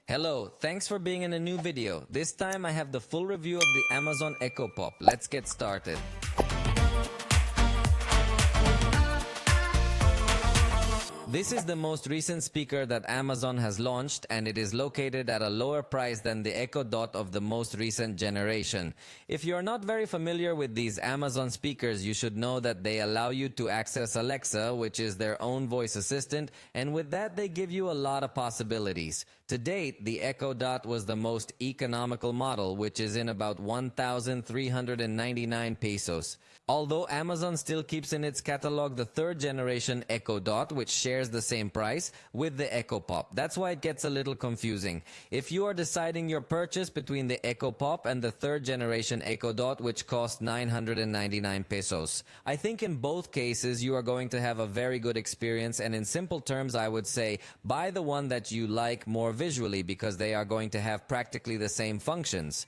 Hello, thanks for being in a new video. This time I have the full review of the Amazon Echo Pop. Let's get started. This is the most recent speaker that Amazon has launched, and it is located at a lower price than the Echo Dot of the most recent generation. If you are not very familiar with these Amazon speakers, you should know that they allow you to access Alexa, which is their own voice assistant, and with that they give you a lot of possibilities. To date, the Echo Dot was the most economical model, which is in about 1,399 pesos. Although Amazon still keeps in its catalog the third generation Echo Dot, which shares the same price with the Echo Pop. That's why it gets a little confusing. If you are deciding your purchase between the Echo Pop and the third generation Echo Dot, which cost 999 pesos, I think in both cases you are going to have a very good experience, and in simple terms I would say buy the one that you like more visually, because they are going to have practically the same functions.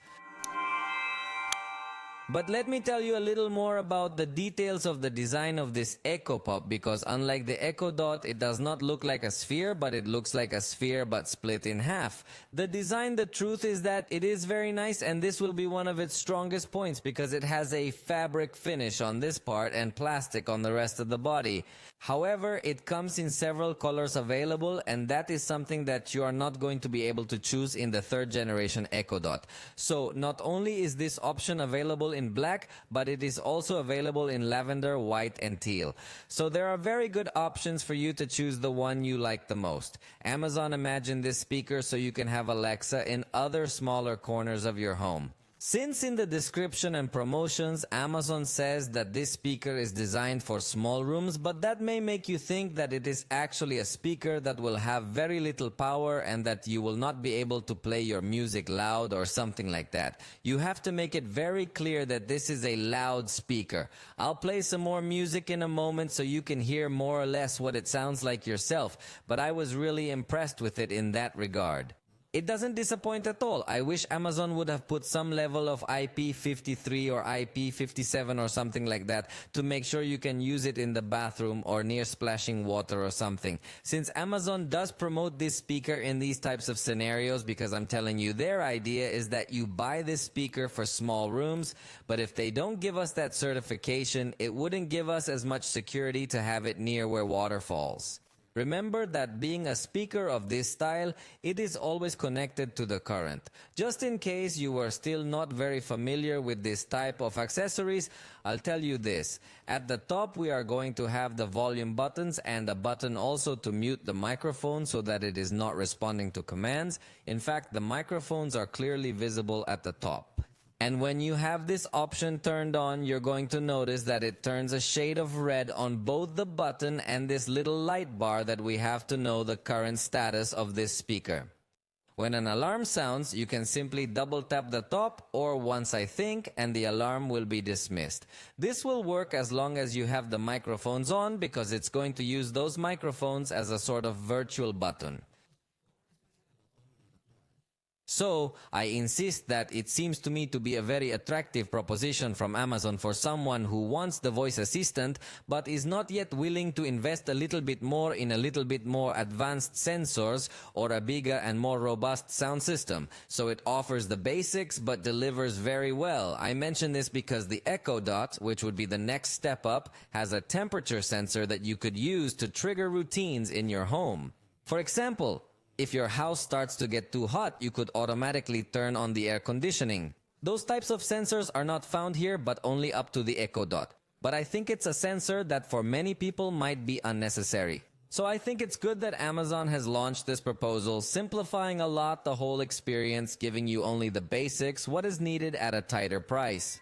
But let me tell you a little more about the details of the design of this Echo Pop, because unlike the Echo Dot, it does not look like a sphere, but it looks like a sphere but split in half. The design, the truth is that it is very nice, and this will be one of its strongest points because it has a fabric finish on this part and plastic on the rest of the body. However, it comes in several colors available, and that is something that you are not going to be able to choose in the third generation Echo Dot. So not only is this option available in black, but it is also available in lavender, white, and teal. So there are very good options for you to choose the one you like the most. Amazon imagined this speaker so you can have Alexa in other smaller corners of your home. Since in the description and promotions, Amazon says that this speaker is designed for small rooms, but that may make you think that it is actually a speaker that will have very little power and that you will not be able to play your music loud or something like that. You have to make it very clear that this is a loud speaker. I'll play some more music in a moment so you can hear more or less what it sounds like yourself, but I was really impressed with it in that regard. It doesn't disappoint at all. I wish Amazon would have put some level of IP53 or IP57 or something like that to make sure you can use it in the bathroom or near splashing water or something. Since Amazon does promote this speaker in these types of scenarios, because I'm telling you, their idea is that you buy this speaker for small rooms, but if they don't give us that certification, it wouldn't give us as much security to have it near where water falls. Remember that being a speaker of this style, it is always connected to the current. Just in case you were still not very familiar with this type of accessories, I'll tell you this. At the top, we are going to have the volume buttons and a button also to mute the microphone so that it is not responding to commands. In fact, the microphones are clearly visible at the top. And when you have this option turned on, you're going to notice that it turns a shade of red on both the button and this little light bar that we have to know the current status of this speaker. When an alarm sounds, you can simply double tap the top or once I think, and the alarm will be dismissed. This will work as long as you have the microphones on, because it's going to use those microphones as a sort of virtual button. So, I insist that it seems to me to be a very attractive proposition from Amazon for someone who wants the voice assistant but is not yet willing to invest a little bit more in a little bit more advanced sensors or a bigger and more robust sound system. So it offers the basics but delivers very well. I mention this because the Echo Dot, which would be the next step up, has a temperature sensor that you could use to trigger routines in your home. For example, if your house starts to get too hot, you could automatically turn on the air conditioning. Those types of sensors are not found here, but only up to the Echo Dot. But I think it's a sensor that for many people might be unnecessary. So I think it's good that Amazon has launched this proposal, simplifying a lot the whole experience, giving you only the basics, what is needed at a tighter price.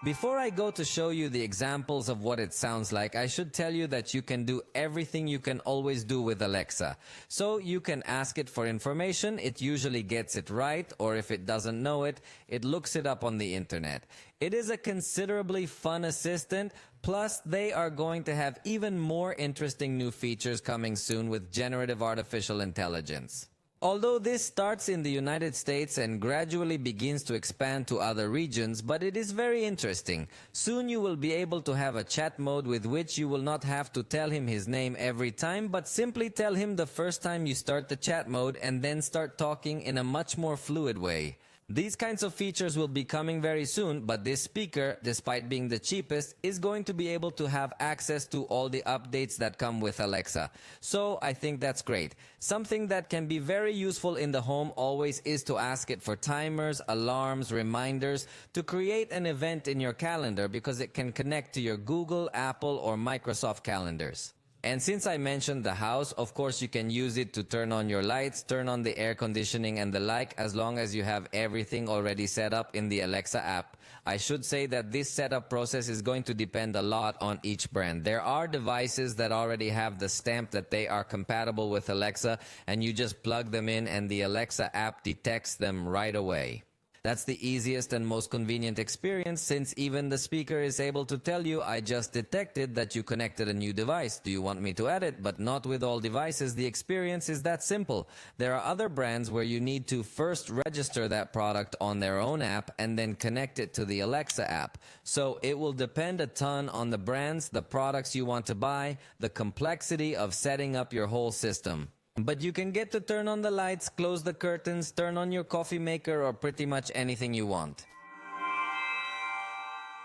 Before I go to show you the examples of what it sounds like, I should tell you that you can do everything you can always do with Alexa. So you can ask it for information, it usually gets it right, or if it doesn't know it, it looks it up on the internet. It is a considerably fun assistant, plus they are going to have even more interesting new features coming soon with generative artificial intelligence. Although this starts in the United States and gradually begins to expand to other regions, but it is very interesting. Soon you will be able to have a chat mode with which you will not have to tell him his name every time, but simply tell him the first time you start the chat mode and then start talking in a much more fluid way. These kinds of features will be coming very soon, but this speaker, despite being the cheapest, is going to be able to have access to all the updates that come with Alexa. So I think that's great. Something that can be very useful in the home always is to ask it for timers, alarms, reminders, to create an event in your calendar because it can connect to your Google, Apple, or Microsoft calendars. And since I mentioned the house, of course you can use it to turn on your lights, turn on the air conditioning and the like, as long as you have everything already set up in the Alexa app. I should say that this setup process is going to depend a lot on each brand. There are devices that already have the stamp that they are compatible with Alexa, and you just plug them in and the Alexa app detects them right away. That's the easiest and most convenient experience, since even the speaker is able to tell you, I just detected that you connected a new device. Do you want me to add it? But not with all devices. The experience is that simple. There are other brands where you need to first register that product on their own app and then connect it to the Alexa app. So it will depend a ton on the brands, the products you want to buy, the complexity of setting up your whole system. But you can get to turn on the lights, close the curtains, turn on your coffee maker, or pretty much anything you want.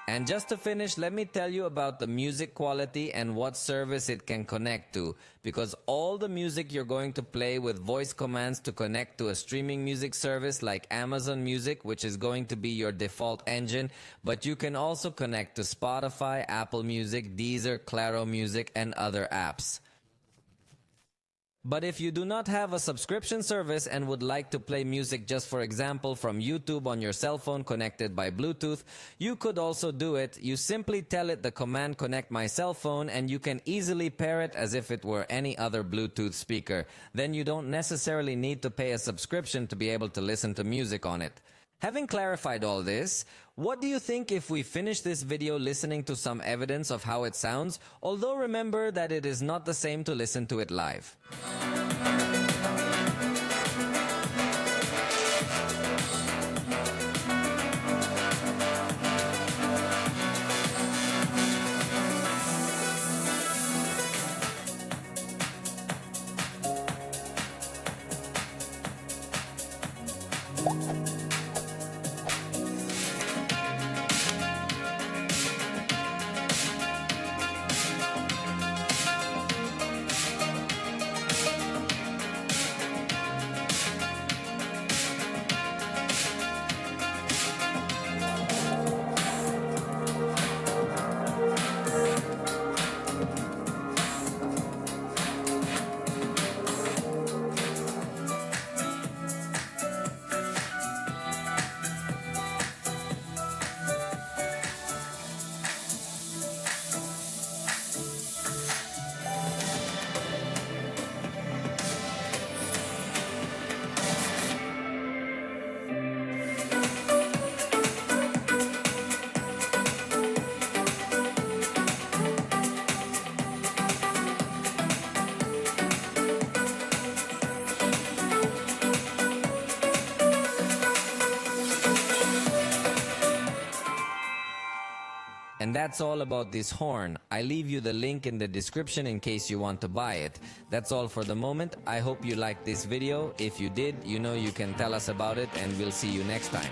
And just to finish, let me tell you about the music quality and what service it can connect to, because all the music you're going to play with voice commands to connect to a streaming music service like Amazon Music, which is going to be your default engine, but you can also connect to Spotify, Apple Music, Deezer, Claro Music, and other apps. But if you do not have a subscription service and would like to play music, just for example from YouTube on your cell phone connected by Bluetooth, you could also do it. You simply tell it the command connect my cell phone and you can easily pair it as if it were any other Bluetooth speaker. Then you don't necessarily need to pay a subscription to be able to listen to music on it. Having clarified all this, what do you think if we finish this video listening to some evidence of how it sounds? Although remember that it is not the same to listen to it live. And that's all about this horn. I leave you the link in the description in case you want to buy it. That's all for the moment. I hope you liked this video. If you did, you know you can tell us about it and we'll see you next time.